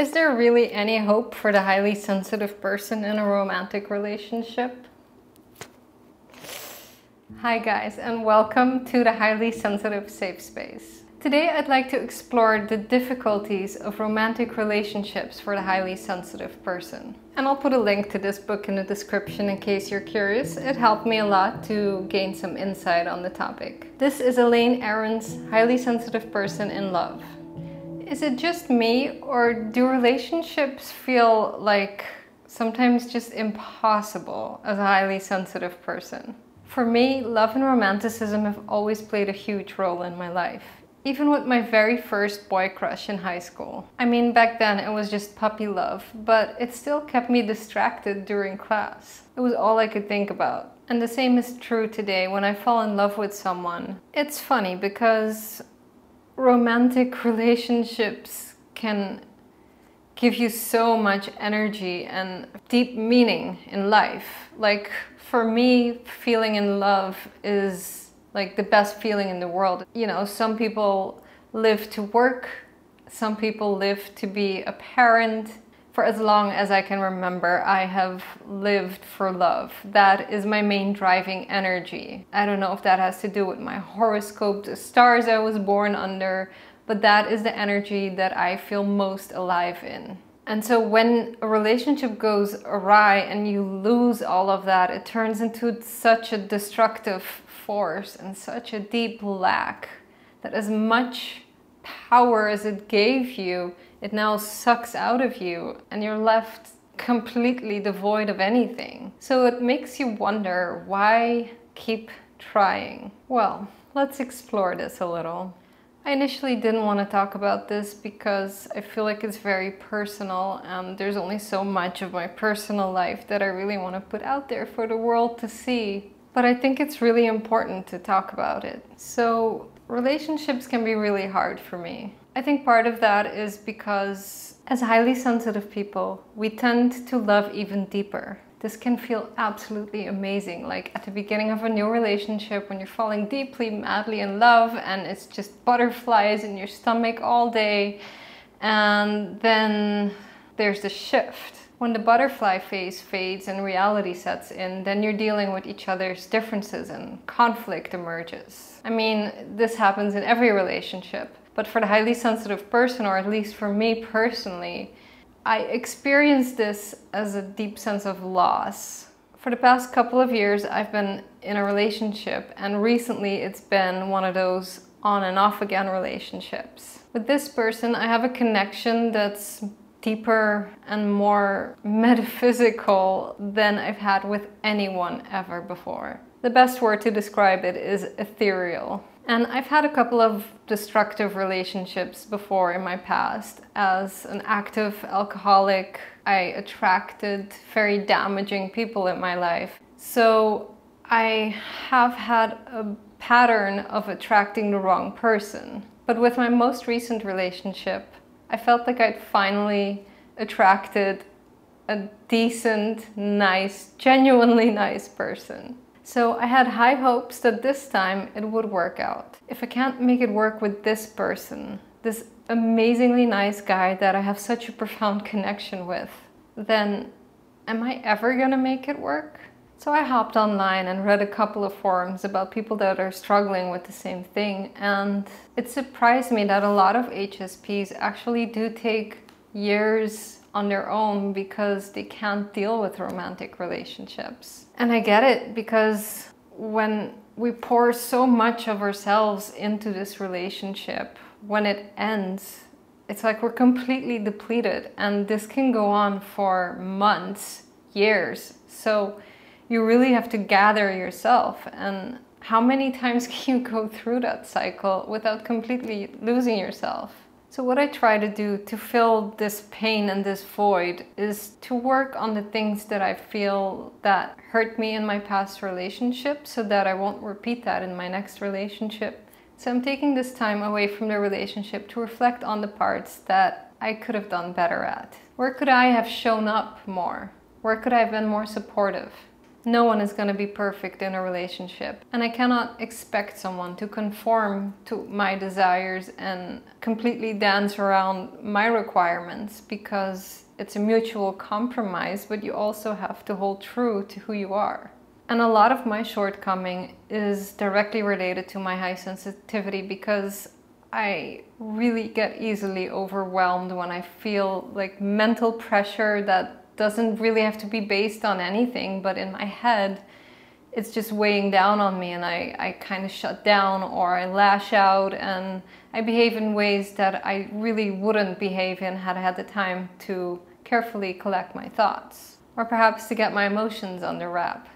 Is there really any hope for the highly sensitive person in a romantic relationship? Hi guys, and welcome to the Highly Sensitive Safe Space. Today I'd like to explore the difficulties of romantic relationships for the highly sensitive person. And I'll put a link to this book in the description in case you're curious. It helped me a lot to gain some insight on the topic. This is Elaine Aron's Highly Sensitive Person in Love. Is it just me, or do relationships feel like sometimes just impossible as a highly sensitive person? For me, love and romanticism have always played a huge role in my life. Even with my very first boy crush in high school. I mean, back then it was just puppy love, but it still kept me distracted during class. It was all I could think about. And the same is true today when I fall in love with someone. It's funny because romantic relationships can give you so much energy and deep meaning in life. Like, for me, feeling in love is like the best feeling in the world. You know, some people live to work, some people live to be a parent. For as long as I can remember, I have lived for love. That is my main driving energy. I don't know if that has to do with my horoscope, the stars I was born under, but that is the energy that I feel most alive in. And so when a relationship goes awry and you lose all of that, it turns into such a destructive force and such a deep lack that as much power as it gave you, it now sucks out of you and you're left completely devoid of anything. So it makes you wonder, why keep trying? Well, let's explore this a little. I initially didn't want to talk about this because I feel like it's very personal and there's only so much of my personal life that I really want to put out there for the world to see. But I think it's really important to talk about it. So relationships can be really hard for me. I think part of that is because as highly sensitive people, we tend to love even deeper. This can feel absolutely amazing, like at the beginning of a new relationship when you're falling deeply, madly in love and it's just butterflies in your stomach all day. And then there's the shift. When the butterfly phase fades and reality sets in, then you're dealing with each other's differences and conflict emerges. I mean, this happens in every relationship. But for the highly sensitive person, or at least for me personally, I experienced this as a deep sense of loss. For the past couple of years, I've been in a relationship, and recently it's been one of those on and off again relationships. With this person, I have a connection that's deeper and more metaphysical than I've had with anyone ever before. The best word to describe it is ethereal. And I've had a couple of destructive relationships before in my past. As an active alcoholic, I attracted very damaging people in my life. So I have had a pattern of attracting the wrong person. But with my most recent relationship, I felt like I'd finally attracted a decent, nice, genuinely nice person. So I had high hopes that this time it would work out. If I can't make it work with this person, this amazingly nice guy that I have such a profound connection with, then am I ever gonna make it work? So I hopped online and read a couple of forums about people that are struggling with the same thing, and it surprised me that a lot of HSPs actually do take years on their own because they can't deal with romantic relationships. And I get it, because when we pour so much of ourselves into this relationship, when it ends, it's like we're completely depleted, and this can go on for months, years. So you really have to gather yourself. And how many times can you go through that cycle without completely losing yourself? So what I try to do to fill this pain and this void is to work on the things that I feel that hurt me in my past relationship so that I won't repeat that in my next relationship. So I'm taking this time away from the relationship to reflect on the parts that I could have done better at. Where could I have shown up more? Where could I have been more supportive? No one is going to be perfect in a relationship, and I cannot expect someone to conform to my desires and completely dance around my requirements, because it's a mutual compromise, but you also have to hold true to who you are. And a lot of my shortcoming is directly related to my high sensitivity, because I really get easily overwhelmed when I feel like mental pressure that doesn't really have to be based on anything, but in my head it's just weighing down on me, and I kind of shut down, or I lash out, and I behave in ways that I really wouldn't behave in had I had the time to carefully collect my thoughts, or perhaps to get my emotions under wrap.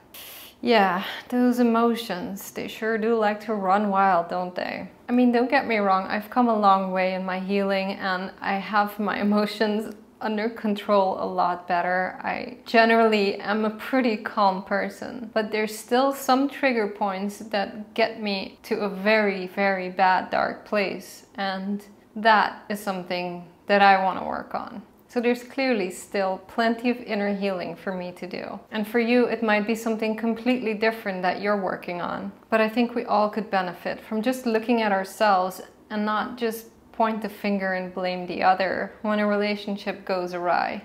Yeah, those emotions, they sure do like to run wild, don't they? I mean, don't get me wrong, I've come a long way in my healing, and I have my emotions under control a lot better. I generally am a pretty calm person, but there's still some trigger points that get me to a very, very bad, dark place, and that is something that I want to work on. So there's clearly still plenty of inner healing for me to do. And for you, it might be something completely different that you're working on. But I think we all could benefit from just looking at ourselves and not just point the finger and blame the other when a relationship goes awry.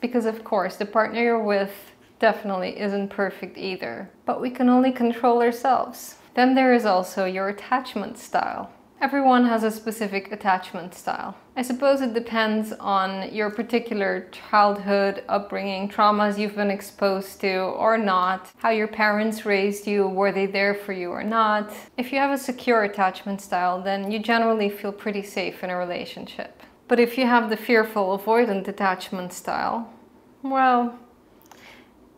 Because of course, the partner you're with definitely isn't perfect either, but we can only control ourselves. Then there is also your attachment style. Everyone has a specific attachment style. I suppose it depends on your particular childhood upbringing, traumas you've been exposed to or not, how your parents raised you, were they there for you or not. If you have a secure attachment style, then you generally feel pretty safe in a relationship. But if you have the fearful avoidant attachment style, well,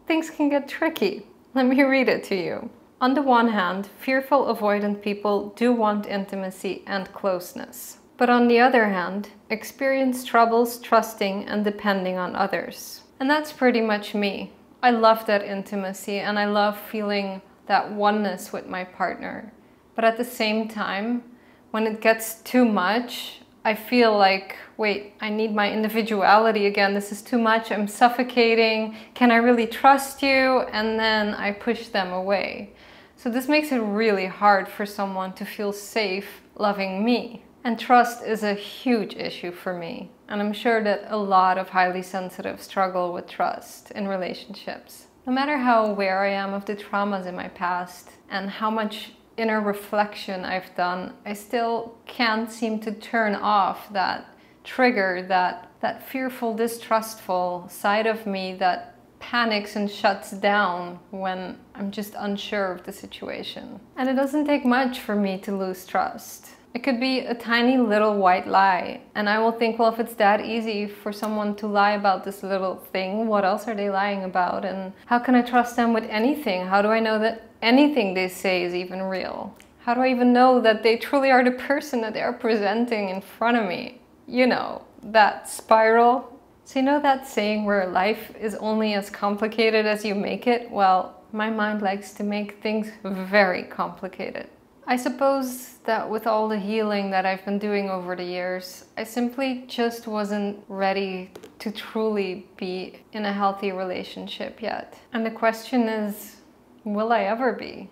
things can get tricky. Let me read it to you. On the one hand, fearful avoidant people do want intimacy and closeness. But on the other hand, experience troubles trusting and depending on others. And that's pretty much me. I love that intimacy and I love feeling that oneness with my partner. But at the same time, when it gets too much, I feel like, wait, I need my individuality again. This is too much. I'm suffocating. Can I really trust you? And then I push them away. So this makes it really hard for someone to feel safe loving me. And trust is a huge issue for me. And I'm sure that a lot of highly sensitive struggle with trust in relationships. No matter how aware I am of the traumas in my past and how much inner reflection I've done, I still can't seem to turn off that trigger, that fearful, distrustful side of me that panics and shuts down when I'm just unsure of the situation. And it doesn't take much for me to lose trust. It could be a tiny little white lie, and I will think, well, if it's that easy for someone to lie about this little thing, what else are they lying about? And how can I trust them with anything? How do I know that anything they say is even real? How do I even know that they truly are the person that they are presenting in front of me? You know, that spiral. So you know that saying where life is only as complicated as you make it? Well, my mind likes to make things very complicated. I suppose that with all the healing that I've been doing over the years, I simply just wasn't ready to truly be in a healthy relationship yet. And the question is, will I ever be?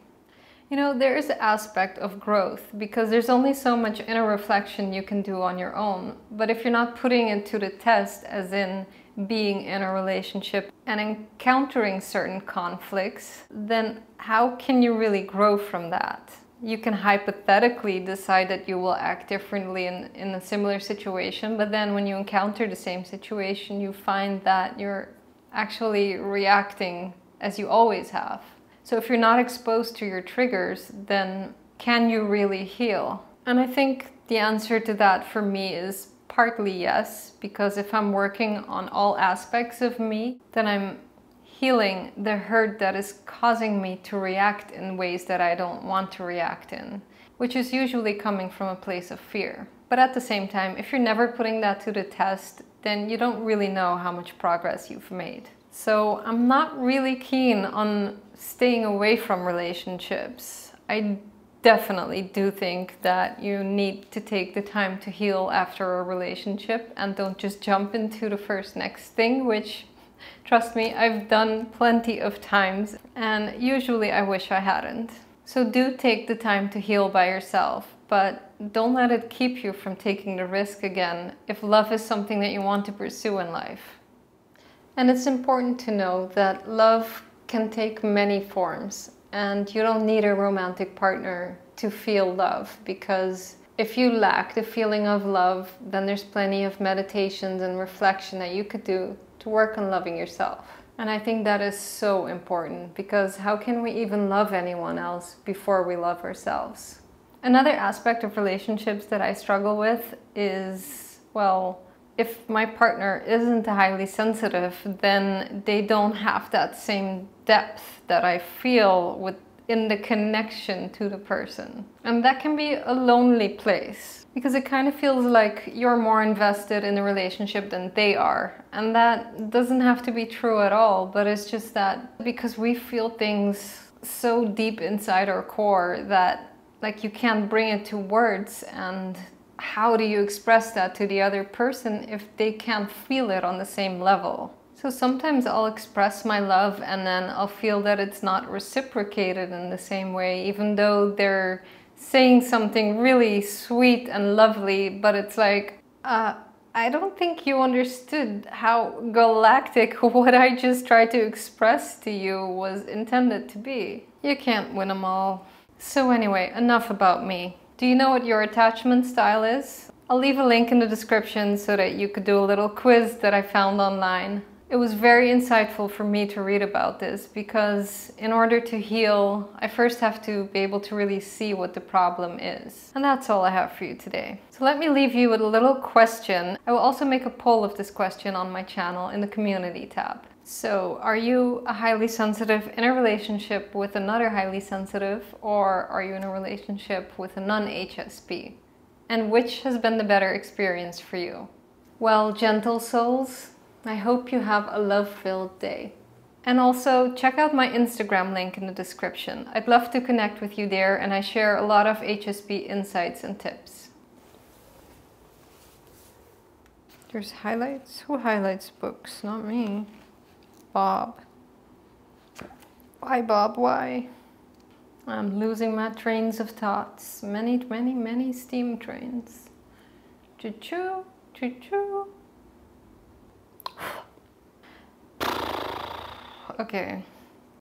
You know, there is an aspect of growth because there's only so much inner reflection you can do on your own. But if you're not putting it to the test, as in being in a relationship and encountering certain conflicts, then how can you really grow from that? You can hypothetically decide that you will act differently in a similar situation, but then when you encounter the same situation, you find that you're actually reacting as you always have. So if you're not exposed to your triggers, then can you really heal? And I think the answer to that for me is partly yes, because if I'm working on all aspects of me, then I'm healing the hurt that is causing me to react in ways that I don't want to react in, which is usually coming from a place of fear. But at the same time, if you're never putting that to the test, then you don't really know how much progress you've made. So I'm not really keen on staying away from relationships. I definitely do think that you need to take the time to heal after a relationship and don't just jump into the first next thing, which Trust me, I've done plenty of times, and usually I wish I hadn't. So do take the time to heal by yourself, but don't let it keep you from taking the risk again if love is something that you want to pursue in life. And it's important to know that love can take many forms, and you don't need a romantic partner to feel love, because if you lack the feeling of love, then there's plenty of meditations and reflection that you could do to work on loving yourself. And I think that is so important, because how can we even love anyone else before we love ourselves? Another aspect of relationships that I struggle with is, well, if my partner isn't highly sensitive, then they don't have that same depth that I feel within the connection to the person. And that can be a lonely place, because it kind of feels like you're more invested in the relationship than they are. And that doesn't have to be true at all, but it's just that because we feel things so deep inside our core that like you can't bring it to words, and how do you express that to the other person if they can't feel it on the same level? So sometimes I'll express my love and then I'll feel that it's not reciprocated in the same way, even though they're saying something really sweet and lovely, but it's like, I don't think you understood how galactic what I just tried to express to you was intended to be. You can't win them all. So anyway, enough about me. Do you know what your attachment style is? I'll leave a link in the description so that you could do a little quiz that I found online. It was very insightful for me to read about this, because in order to heal, I first have to be able to really see what the problem is. And that's all I have for you today. So let me leave you with a little question. I will also make a poll of this question on my channel in the community tab. So, are you a highly sensitive in a relationship with another highly sensitive, or are you in a relationship with a non-HSP? And which has been the better experience for you? Well, gentle souls, I hope you have a love-filled day. And also, check out my Instagram link in the description. I'd love to connect with you there, and I share a lot of HSP insights and tips. There's highlights? Who highlights books? Not me. Bob. Why, Bob? Why? I'm losing my trains of thoughts. Many steam trains. Choo-choo, choo-choo. Okay.